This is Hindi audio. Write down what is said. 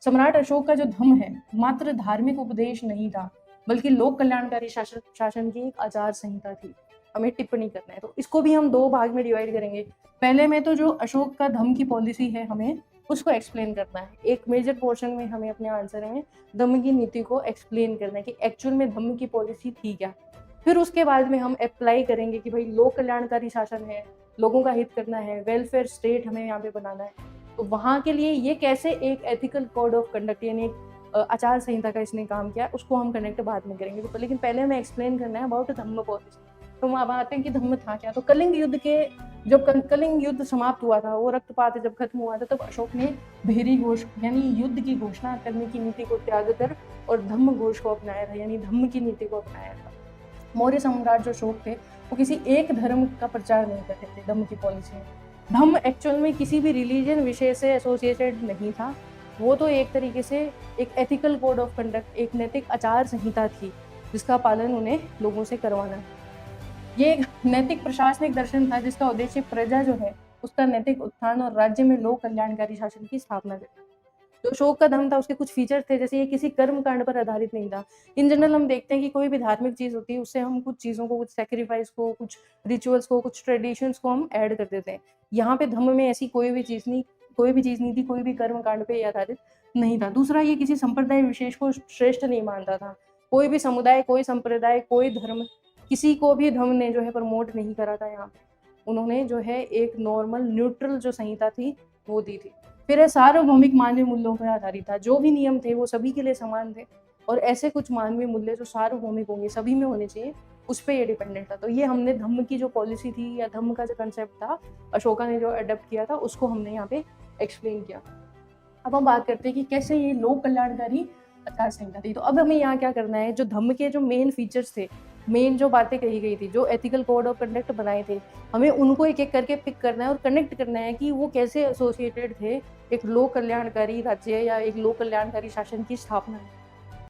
सम्राट अशोक का जो धम्म है मात्र धार्मिक उपदेश नहीं था, बल्कि लोक कल्याणकारी शासन की एक आचार संहिता थी। हमें टिप्पणी करना है तो इसको भी हम 2 भाग में डिवाइड करेंगे। पहले में तो जो अशोक का धम्म की पॉलिसी है हमें उसको एक्सप्लेन करना है। एक मेजर पोर्शन में हमें अपने आंसर में धम्म की नीति को एक्सप्लेन करना है कि एक्चुअल में धम्म की पॉलिसी थी क्या। फिर उसके बाद में हम अप्लाई करेंगे कि भाई लोक कल्याणकारी शासन है, लोगों का हित करना है, वेलफेयर स्टेट हमें यहाँ पे बनाना है। तो वहाँ के लिए ये कैसे एक एथिकल कोड ऑफ कंडक्ट यानी एक आचार संहिता का इसने काम किया, उसको हम कनेक्ट बाद में करेंगे। तो लेकिन पहले हमें एक्सप्लेन करना है अबाउट धम्म पॉलिसी। तो हम अब आते हैं कि धम्म था क्या। तो कलिंग युद्ध के जब कलिंग युद्ध समाप्त हुआ था, वो रक्तपात जब खत्म हुआ था, तब अशोक ने भेरी घोष यानी युद्ध की घोषणा करने की नीति को त्याग कर और धम्म घोष को अपनाया था, यानी धम्म की नीति को अपनाया था। मौर्य सम्राट जो अशोक थे वो किसी एक धर्म का प्रचार नहीं करते थे धम्म की पॉलिसी में। धम्म एक्चुअल में किसी भी रिलीजन विषय से एसोसिएटेड नहीं था, वो तो एक तरीके से एक एथिकल कोड ऑफ कंडक्ट, एक नैतिक आचार संहिता थी जिसका पालन उन्हें लोगों से करवाना। ये एक नैतिक प्रशासनिक दर्शन था जिसका उद्देश्य प्रजा जो है उसका नैतिक उत्थान और राज्य में लोक कल्याणकारी शासन की स्थापना करना। जो अशोक का धम्म था उसके कुछ फीचर थे, जैसे ये किसी कर्म कांड पर आधारित नहीं था। इन जनरल हम देखते हैं कि कोई भी धार्मिक चीज होती है उससे हम कुछ चीजों को, कुछ सैक्रिफाइस को, कुछ रिचुअल्स को, कुछ ट्रेडिशंस को हम ऐड कर देते हैं। यहाँ पे धम्म में ऐसी कोई भी चीज नहीं थी, कोई भी कर्म कांड पे आधारित नहीं था। दूसरा, ये किसी संप्रदाय विशेष को श्रेष्ठ नहीं मानता था। कोई भी समुदाय, कोई संप्रदाय, कोई धर्म, किसी को भी धम्म ने जो है प्रमोट नहीं करा था। यहाँ पे उन्होंने जो है एक नॉर्मल न्यूट्रल जो संहिता थी वो दी थी। फिर सार्वभौमिक मानवीय मूल्यों पर आधारित था। जो भी नियम थे वो सभी के लिए समान थे और ऐसे कुछ मानवीय मूल्य जो सार्वभौमिक होंगे, सभी में होने चाहिए, उस पर ये डिपेंडेंट था। तो ये हमने धम्म की जो पॉलिसी थी या धम्म का जो कंसेप्ट था अशोका ने जो अडॉप्ट किया था उसको हमने यहाँ पे एक्सप्लेन किया। अब हम बात करते हैं कि कैसे ये लोक कल्याणकारी आचार संहिता थी। तो अब हमें यहाँ क्या करना है, जो धम्म के जो मेन फीचर्स थे, मेन जो बातें कही गई थी, जो एथिकल कोड ऑफ कंडक्ट बनाए थे, हमें उनको एक एक करके पिक करना है और कनेक्ट करना है कि वो कैसे एसोसिएटेड थे एक लोक कल्याणकारी राज्य या एक लोक कल्याणकारी शासन की स्थापना में।